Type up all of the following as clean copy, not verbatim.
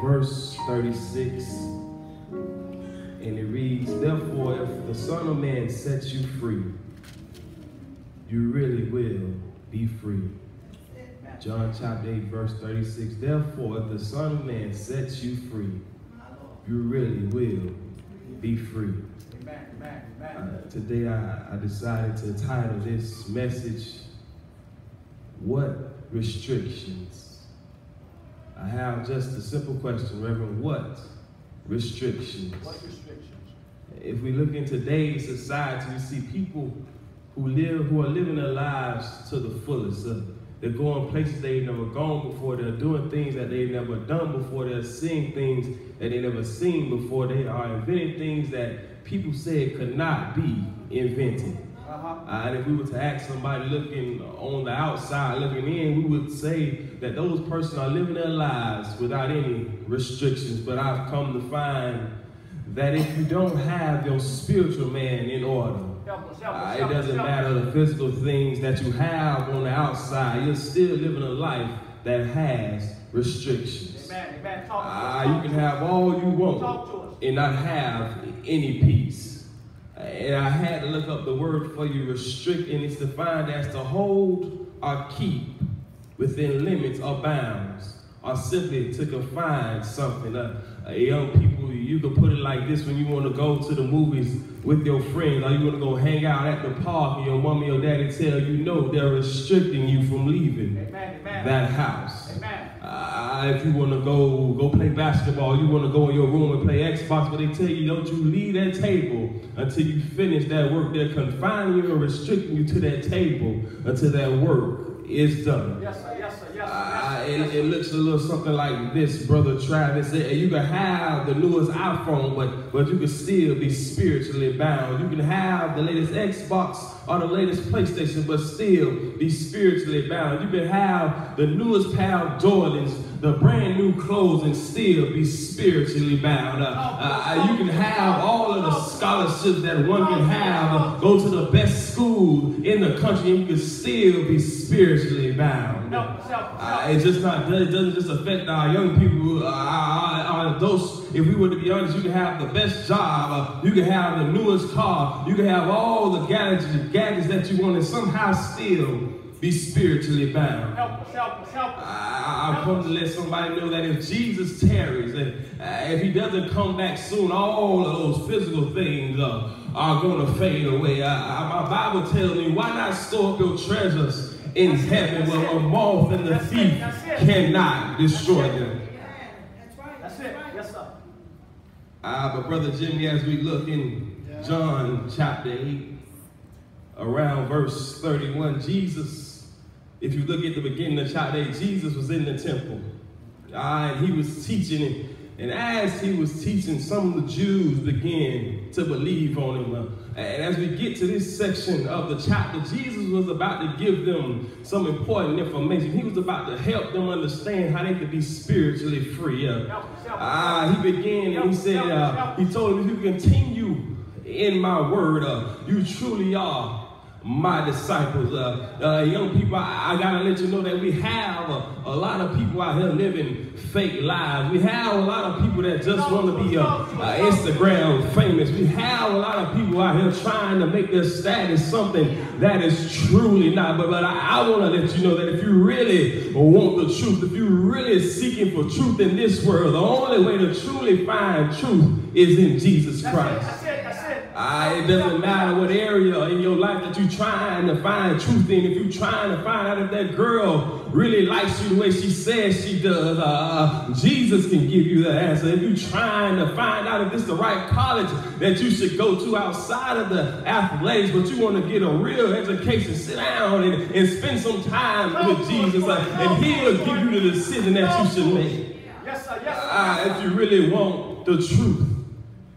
verse 36, and it reads, "Therefore, if the Son of Man sets you free, you really will be free." John chapter 8, verse 36. "Therefore, if the Son of Man sets you free, you really will be free." Today I decided to title this message, "What Restrictions?" I have just a simple question, Reverend. What restrictions? What restrictions? If we look in today's society, we see people who are living their lives to the fullest. They're going places they've never gone before. They're doing things that they've never done before. They're seeing things that they've never seen before. They are inventing things that people said could not be invented. And if we were to ask somebody looking on the outside, looking in, we would say that those persons are living their lives without any restrictions. But I've come to find that if you don't have your spiritual man in order, it doesn't matter the physical things that you have on the outside, you're still living a life that has restrictions. You can have all you want and not have any peace. And I had to look up the word for you, restrict, and it's defined as to hold or keep within limits or bounds, or simply to confine something. Young people, you could put it like this: when you want to go to the movies with your friends, or you want to go hang out at the park, and your mom and your daddy tell you no, they're restricting you from leaving that house. If you want to go play basketball, you want to go in your room and play Xbox, but they tell you don't you leave that table until you finish that work. They're confining you and restricting you to that table until that work is done. Yes, sir. Yes, sir. Yes, sir. It looks a little something like this, Brother Travis. You can have the newest iPhone, but you can still be spiritually bound. You can have the latest Xbox or the latest PlayStation, but still be spiritually bound. You can have the newest pair of Jordans, the brand new clothes, and still be spiritually bound. You can have all of the scholarships that one can have, go to the best school in the country, and you can still be spiritually bound. It doesn't just affect our young people, our adults. If we were to be honest, you can have the best job, you can have the newest car, you can have all the gadgets that you want, and somehow still be spiritually bound. Help us. I've come to let somebody know that if Jesus tarries, and if he doesn't come back soon, all of those physical things are going to fade away. My Bible tells me, why not store up your treasures in heaven where a moth and the thief cannot destroy them? That's it. Yes, sir. But Brother Jimmy, as we look in John chapter 8, around verse 31, Jesus, if you look at the beginning of chapter 8, Jesus was in the temple. And he was teaching, and as he was teaching, some of the Jews began to believe on him. And as we get to this section of the chapter, Jesus was about to give them some important information. He was about to help them understand how they could be spiritually free. He began and he said, he told them, if you continue in my word, you truly are my disciples. Young people, I gotta let you know that we have a lot of people out here living fake lives. We have a lot of people that just want to be Instagram famous. We have a lot of people out here trying to make their status something that is truly not. But I want to let you know that if you really want the truth, if you're really seeking for truth in this world, the only way to truly find truth is in Jesus Christ. It doesn't matter what area in your life that you're trying to find truth in. If you're trying to find out if that girl really likes you the way she says she does, Jesus can give you the answer. If you're trying to find out if it's the right college that you should go to outside of the athletics, but you want to get a real education, sit down and spend some time with Jesus, and he'll give you the decision that you should make. Yes, sir. Yes, sir. If you really want the truth,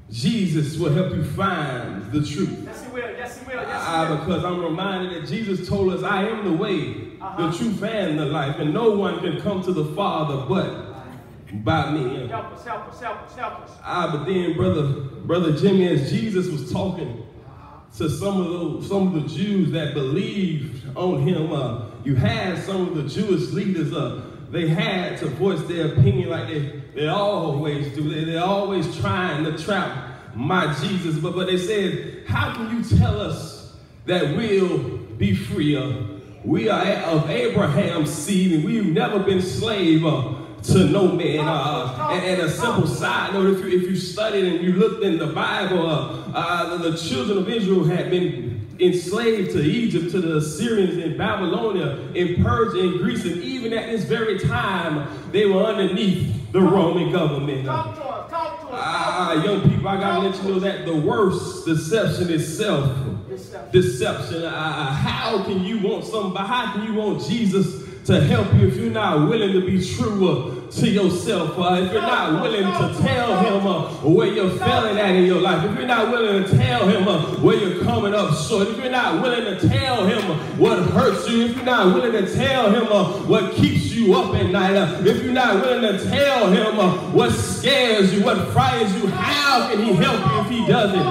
Jesus will help you find the truth. Yes, he will. Yes, he will. Yes, he will. Because I'm reminded that Jesus told us, I am the way, the truth, and the life, and no one can come to the Father but by me. Help us, help us, help us, help us. But then, Brother Jimmy, as Jesus was talking to some of the Jews that believed on him, you had some of the Jewish leaders they had to voice their opinion like they always do. They're always trying to trap my Jesus. But they said, how can you tell us that we'll be free? We are of Abraham's seed, and we've never been slave to no man. And a simple side note, if you studied and you looked in the Bible, the children of Israel had been enslaved to Egypt, to the Assyrians in Babylonia, in Persia, in Greece, and even at this very time, they were underneath the Roman government. Talk to us. Young people, I gotta let you know that the worst deception is self-deception. How can you want somebody? How can you want Jesus to help you if you're not willing to be true to yourself? If you're not willing to tell him where you're failing at in your life, if you're not willing to tell him where you're coming up short, if you're not willing to tell him what hurts you, if you're not willing to tell him what keeps you up at night, if you're not willing to tell him what scares you, what frightens you, how can he help you if he doesn't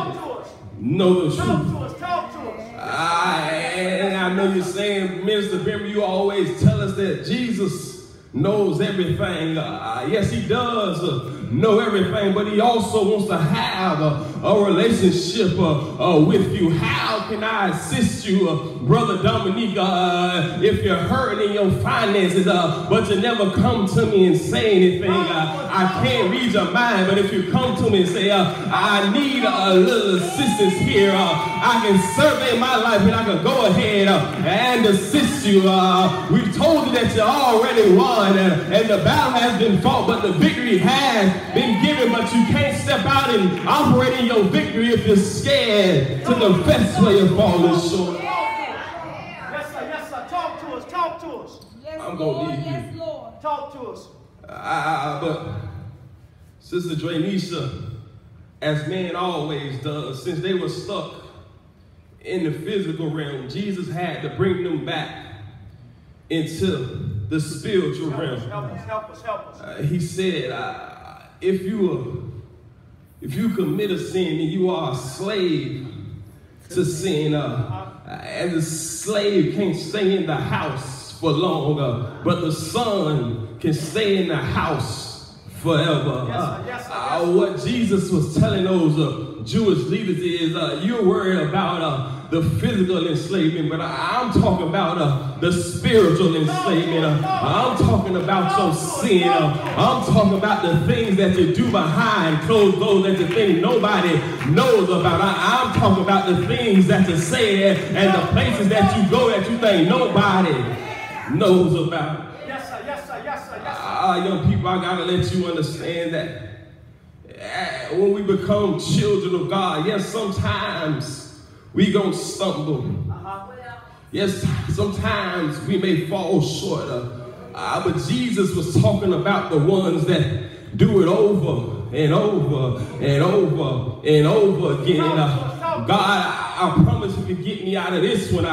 know the truth? Talk to us. And I know you're saying, Mr.B, you always tell us that Jesus knows everything. Yes, he does know everything, but he also wants to have a relationship with you. How can I assist you, Brother Dominique, if you're hurting in your finances, but you never come to me and say anything? I can't read your mind, but if you come to me and say, I need a little assistance here, I can survey my life and I can go ahead and assist you. We've told you that you already won and the battle has been fought, but the victory has been given, but you can't step out and operate in your victory if you're scared to confess where you're falling short. Yes, sir. Talk to us. Yes, I'm going to leave you. Yes, Lord. Talk to us. But Sister Dranisha, as man always does, since they were stuck in the physical realm, Jesus had to bring them back into the spiritual realm. Help us. He said, if you commit a sin, then you are a slave to sin. And the slave can't stay in the house for long, but the son can stay in the house forever. Yes, sir. What Jesus was telling those Jewish leaders is, you're worried about the physical enslavement, but I'm talking about the spiritual enslavement. I'm talking about your sin. I'm talking about the things that you do behind closed doors that you think nobody knows about. I'm talking about the things that you say and the places that you go that you think nobody knows about. Yes, sir. Young people, I gotta let you understand that when we become children of God, yes, sometimes we gonna stumble. Yes, sometimes we may fall short. But Jesus was talking about the ones that do it over and over and over and over again. God, I promise if you get me out of this one,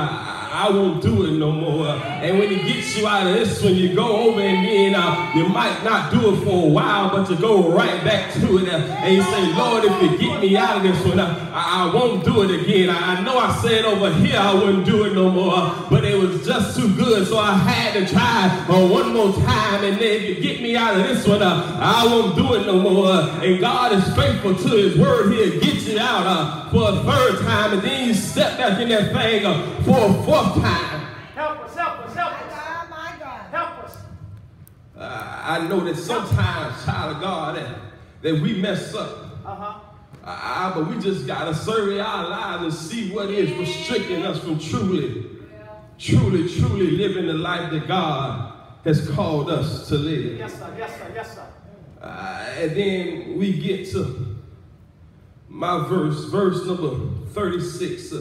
I won't do it no more. And when he gets you out of this one, you go over and then you might not do it for a while, but you go right back to it. And you say, Lord, if you get me out of this one, I won't do it again. I know I said over here I wouldn't do it no more, but it was just too good, so I had to try one more time. And then if you get me out of this one, I won't do it no more. And God is faithful to his word. He'll get you out for a third time, and then you step back in that thing for a fourth time. Help us. My God. Help us. I know that sometimes, child of God, that we mess up. But we just got to survey our lives and see what is restricting us from truly living the life that God has called us to live. Yes, sir. And then we get to my verse number 36.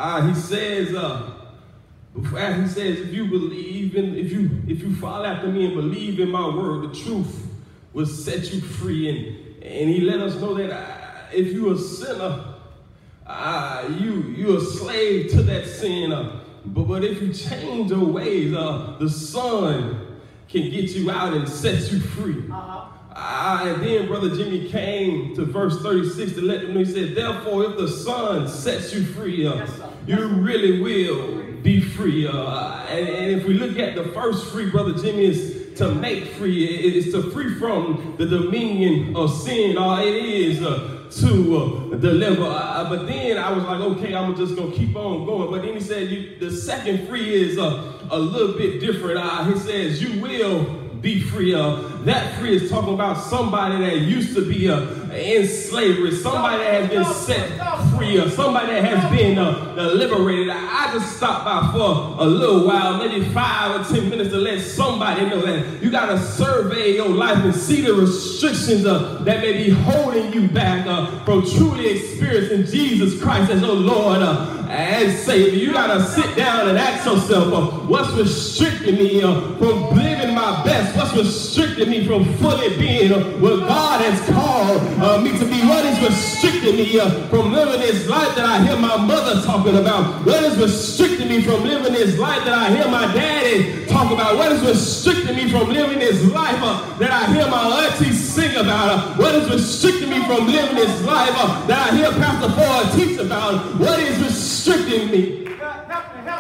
He says, if you believe in, if you follow after me and believe in my word, the truth will set you free. And he let us know that if you're a sinner, you're a slave to that sin. But if you change your ways, the Son can get you out and set you free. And then Brother Jimmy came to verse 36 to let them know. He said, therefore, if the Son sets you free, you really will be free. And if we look at the first free, Brother Jimmy, is to make free. It is to free from the dominion of sin. It is to deliver. But then I was like, okay, I'm just going to keep on going. But then he said, the second free is a little bit different. He says, you will be free. That free is talking about somebody that used to be in slavery, somebody that has been set free, or somebody that has been liberated. I just stopped by for a little while, maybe 5 or 10 minutes, to let somebody know that you got to survey your life and see the restrictions that may be holding you back from truly experiencing Jesus Christ as your Lord and Savior. You got to sit down and ask yourself, what's restricting me from living my best? What's restricting me from fully being what God has called me to be? What is restricting me from living this life that I hear my mother talking about? What is restricting me from living this life that I hear my daddy talk about? What is restricting me from living this life that I hear my auntie sing about? What is restricting me from living this life that I hear Pastor Ford teach about? What is restricting me?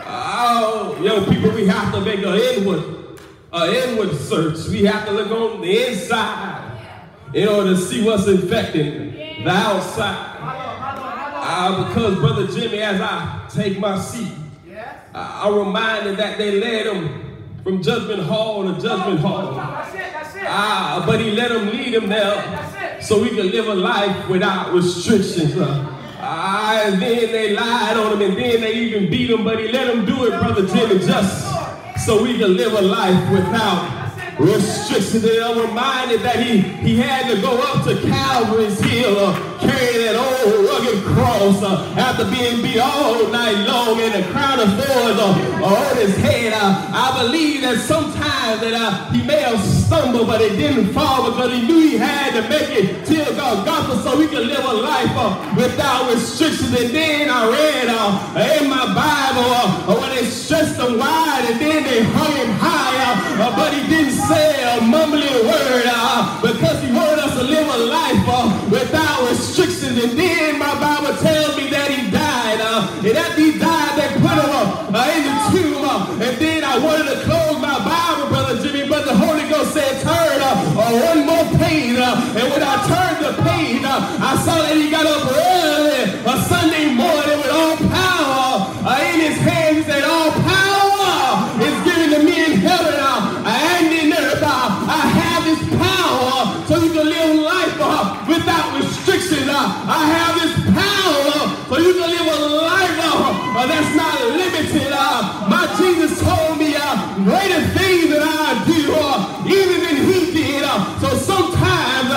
Oh, young people, we have to make an inward search. We have to look on the inside in order to see what's infecting the outside. Because, Brother Jimmy, as I take my seat, I'm reminded that they led him from judgment hall to judgment hall. But he let him lead him there so we could live a life without restrictions. And then they lied on him, and then they even beat him, but he let him do it, Brother Jimmy, just so we can live a life without restrictions. And I'm reminded that he had to go up to Calvary's hill, carry that old rugged cross after being beat all night long, and the crown of thorns on his head. I believe that sometimes that he may have stumbled, but he didn't fall because he knew he had to make it till Golgotha so he could live a life without restrictions. And then I read in my Bible when they stretched him wide and then they hung him high, but he didn't say a mumbling word because he wanted us to live a life without restrictions. And then my Bible tells me that he died, and after he died they put him in the tomb. And then I wanted to close my Bible, Brother Jimmy, but the Holy Ghost said turn one more page. And when I turned the page, I saw that he got up early a Sunday morning with all power in his hands. He said, all power is given to me in heaven and in earth. I have this power so you can live life without restrictions. I have this power so you can live a life that's not limited. My Jesus told me greater things that I do, even than he did. So sometimes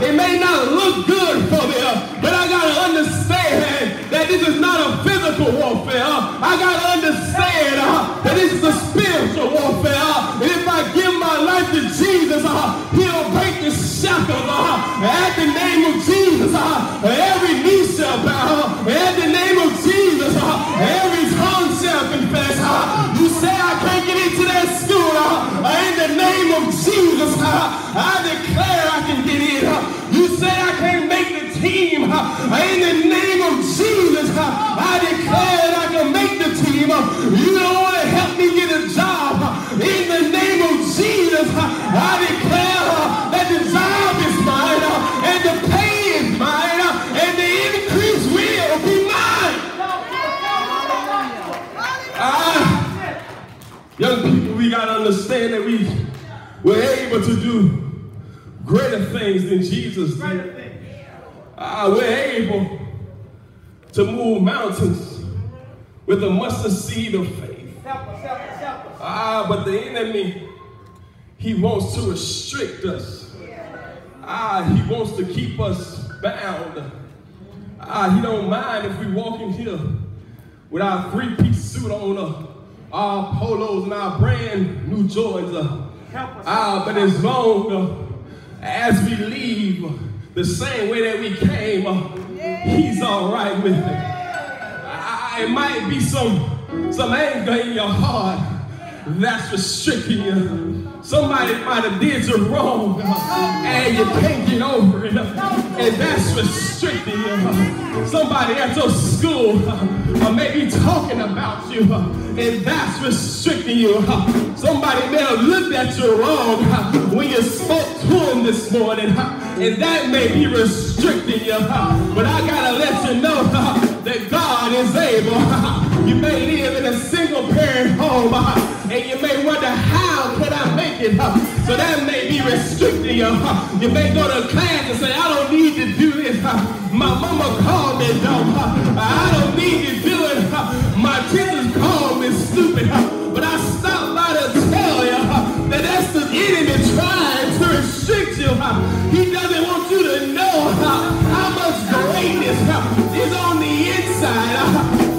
it may not look good for me, but I got to understand that this is not a physical warfare. I got to understand that this is a spiritual warfare. And if I give my life to Jesus, he'll break the shackles. At the name of Jesus, every knee shall bow. At the name of Jesus, every tongue shall confess. You say I can't get into that school. In the name of Jesus, I declare I can get in. You say I can't make the team. In the name of Jesus, I declare I can make the team. You don't want to help me get a job. In the name of Jesus, I declare that the job is mine, and the pay is mine, and the increase will be mine. Young people, we got to understand that we're able to do greater things than Jesus did. We're able to move mountains with a mustard seed of faith. But the enemy, he wants to restrict us. He wants to keep us bound. He don't mind if we walk in here with our three-piece suit on, our polos and our brand new Jordans. But as long as we leave the same way that we came, he's all right with it. It might be some anger in your heart that's restricting you. Somebody might have did you wrong and you can't get over it. and that's restricting you. Somebody at your school may be talking about you, and that's restricting you. Somebody may have looked at you wrong when you spoke to them this morning, and that may be restricting you. But I gotta let you know that God is able. You may live in a single parent home, and you may wonder, how can I make it? So that may be restricting you. You may go to class and say, I don't need to do this. My mama called me dumb. I don't need to do it. My teachers called me stupid. But I stopped by to tell you that that's the enemy trying to restrict you. He doesn't want you to know how much greatness is on the inside.